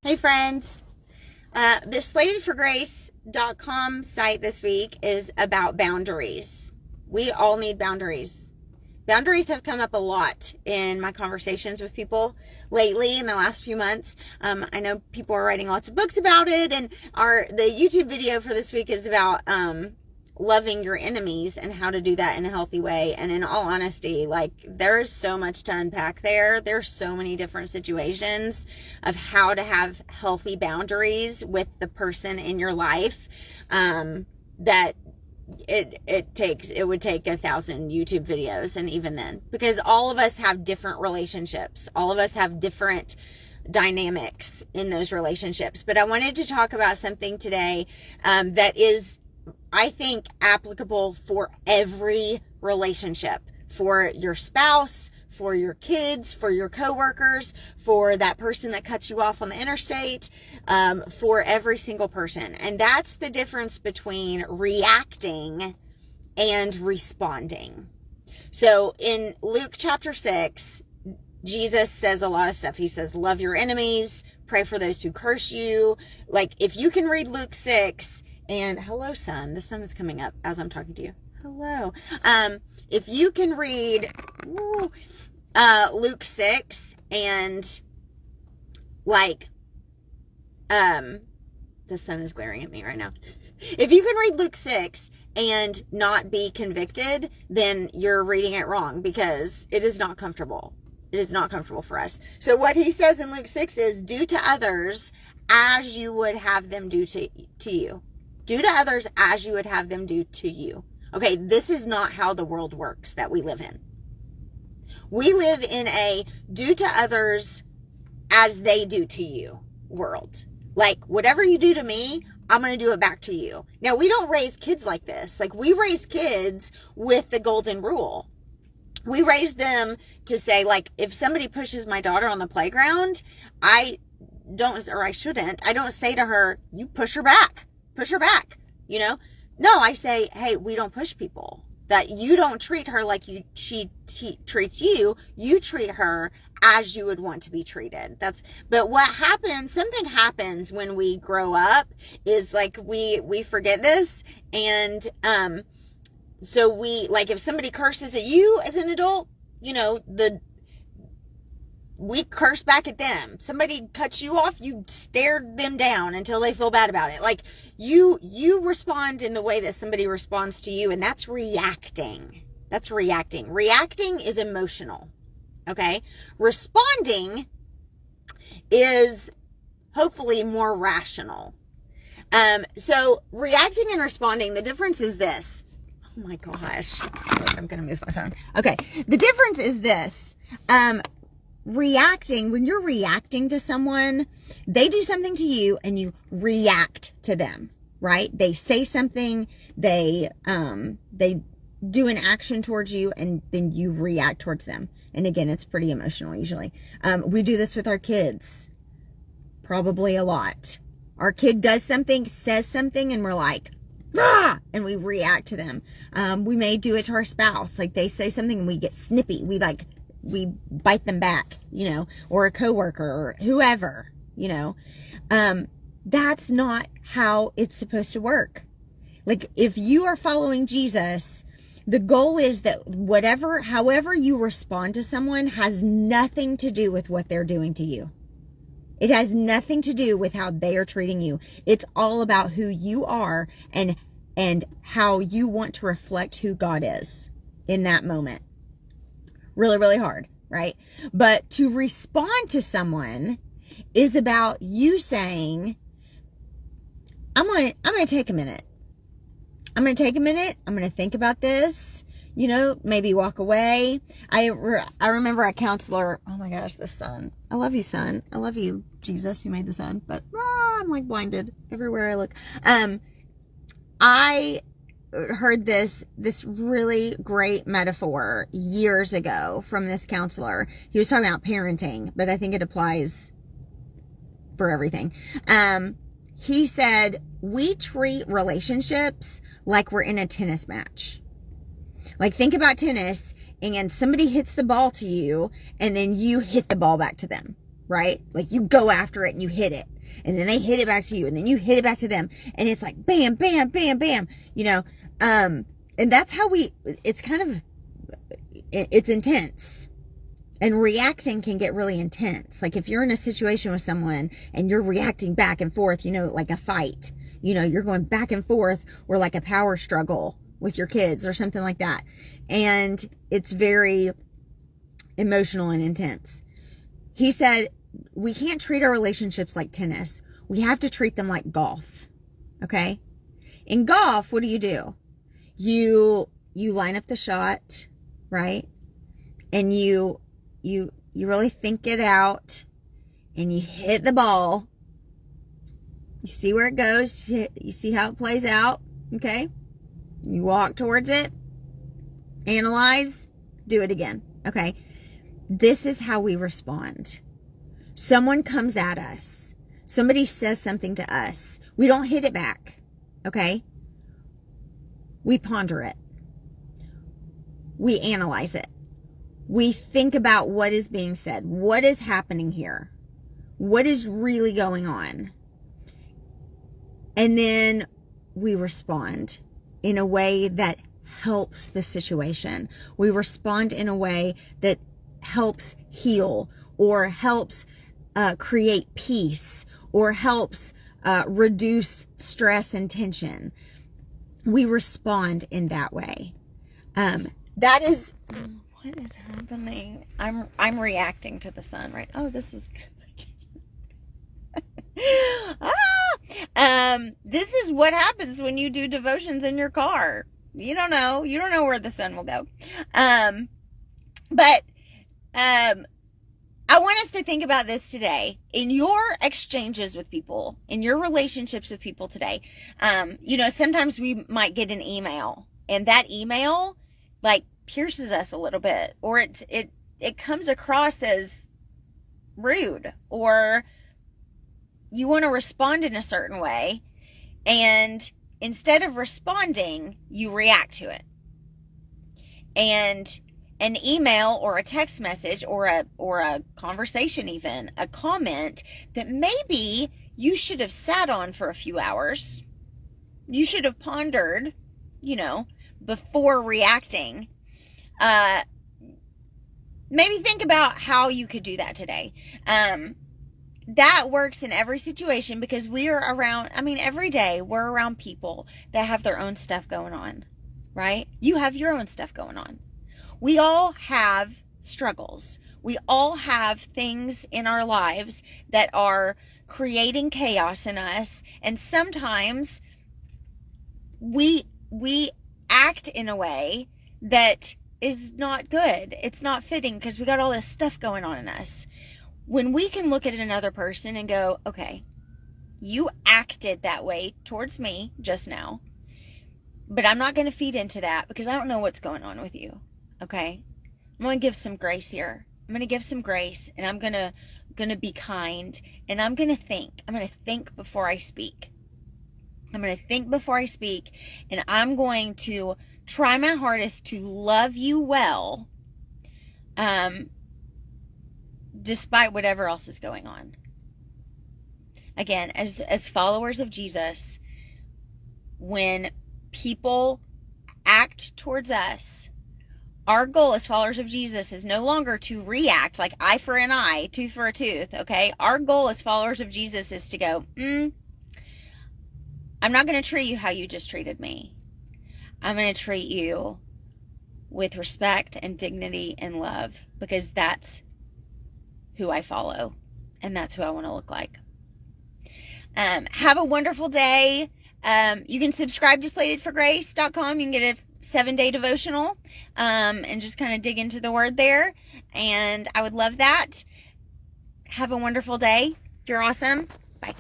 Hey friends, the SlatedForGrace.com site this week is about boundaries. We all need boundaries. Boundaries have come up a lot in my conversations with people lately in the last few months. I know people are writing lots of books about it, and the YouTube video for this week is about loving your enemies and how to do that in a healthy way. And in all honesty, there's so much to unpack there. There's so many different situations of how to have healthy boundaries with the person in your life that it would take 1,000 YouTube videos, and even then, because all of us have different relationships. All of us have different dynamics in those relationships. But I wanted to talk about something today that is, I think, applicable for every relationship, for your spouse, for your kids, for your coworkers, for that person that cuts you off on the interstate, for every single person. And that's the difference between reacting and responding. So in Luke chapter 6, Jesus says a lot of stuff. He says, love your enemies, pray for those who curse you. If you can read Luke 6, and hello, sun. The sun is coming up as I'm talking to you. Hello. If you can read Luke 6 and the sun is glaring at me right now. If you can read Luke 6 and not be convicted, then you're reading it wrong, because it is not comfortable. It is not comfortable for us. So what he says in Luke 6 is, do to others as you would have them do to you. Do to others as you would have them do to you. Okay, this is not how the world works that we live in. We live in a do to others as they do to you world. Whatever you do to me, I'm going to do it back to you. Now, we don't raise kids like this. We raise kids with the golden rule. We raise them to say, if somebody pushes my daughter on the playground, I don't say to her, you push her back. Push her back, No, I say, hey, we don't push people. That you don't treat her like she treats you. You treat her as you would want to be treated. But what happens, something happens when we grow up, is we forget this. And so if somebody curses at you as an adult, we curse back at them. Somebody cuts you off, you stare them down until they feel bad about it. You respond in the way that somebody responds to you, and that's reacting. That's reacting. Reacting is emotional. Okay? Responding is hopefully more rational. So reacting and responding, the difference is this. Oh my gosh. I'm going to move my phone. Okay. The difference is this. Reacting, when you're reacting to someone, they do something to you and you react to them, right? They say something, they do an action towards you, and then you react towards them. And again, it's pretty emotional usually. We do this with our kids probably a lot. Our kid does something, says something, and we're like, rah! And we react to them. We may do it to our spouse. They say something and we get snippy. We bite them back, or a coworker or whoever, that's not how it's supposed to work. If you are following Jesus, the goal is that however you respond to someone has nothing to do with what they're doing to you. It has nothing to do with how they are treating you. It's all about who you are and how you want to reflect who God is in that moment. Really, really hard, right? But to respond to someone is about you saying, I'm going to take a minute. I'm going to take a minute. I'm going to think about this, maybe walk away. I remember a counselor, oh my gosh, the sun. I love you, sun. I love you, Jesus, who made the sun, but I'm blinded everywhere I look. I heard this really great metaphor years ago from this counselor. He was talking about parenting, but I think it applies for everything. He said, we treat relationships like we're in a tennis match. Think about tennis, and somebody hits the ball to you, and then you hit the ball back to them. right? Like you go after it and you hit it. And then they hit it back to you. And then you hit it back to them. And it's like bam, bam, bam, bam. You know, and that's how it's kind of, it's intense. And reacting can get really intense. Like if you're in a situation with someone and you're reacting back and forth, you know, like a fight, you know, you're going back and forth, or like a power struggle with your kids or something like that. And it's very emotional and intense. He said, we can't treat our relationships like tennis. We have to treat them like golf. Okay? In golf, what do? You line up the shot, right? And you really think it out, and you hit the ball. You see where it goes. You see how it plays out. Okay? You walk towards it, analyze, do it again. Okay? This is how we respond. Someone comes at us. Somebody says something to us. We don't hit it back. Okay? We ponder it. We analyze it. We think about what is being said. What is happening here? What is really going on? And then we respond in a way that helps the situation. We respond in a way that helps heal, or helps create peace, or helps reduce stress and tension. We respond in that way. That is, what is happening? I'm reacting to the sun, right? Oh, this is good. This is what happens when you do devotions in your car. You don't know where the sun will go. But I want us to think about this today. In your exchanges with people, in your relationships with people today, you know, sometimes we might get an email, and that email like pierces us a little bit, or it comes across as rude, or you want to respond in a certain way, and instead of responding, you react to it. And an email or a text message or a conversation, even a comment that maybe you should have sat on for a few hours, you should have pondered, you know, before reacting. Maybe think about how you could do that today. That works in every situation, because we are around, every day we're around people that have their own stuff going on, right? You have your own stuff going on. We all have struggles. We all have things in our lives that are creating chaos in us. And sometimes we act in a way that is not good. It's not fitting, because we got all this stuff going on in us. When we can look at another person and go, okay, you acted that way towards me just now, but I'm not going to feed into that, because I don't know what's going on with you. Okay? I'm going to give some grace here. I'm going to give some grace, and I'm going to be kind, and I'm going to think. I'm going to think before I speak. I'm going to think before I speak, and I'm going to try my hardest to love you well, despite whatever else is going on. Again, as followers of Jesus, when people act towards us, our goal as followers of Jesus is no longer to react like eye for an eye, tooth for a tooth, okay? Our goal as followers of Jesus is to go, I'm not going to treat you how you just treated me. I'm going to treat you with respect and dignity and love, because that's who I follow, and that's who I want to look like. Have a wonderful day. You can subscribe to SlatedForGrace.com. You can get a 7-day devotional, and just kind of dig into the word there. And I would love that. Have a wonderful day. You're awesome. Bye.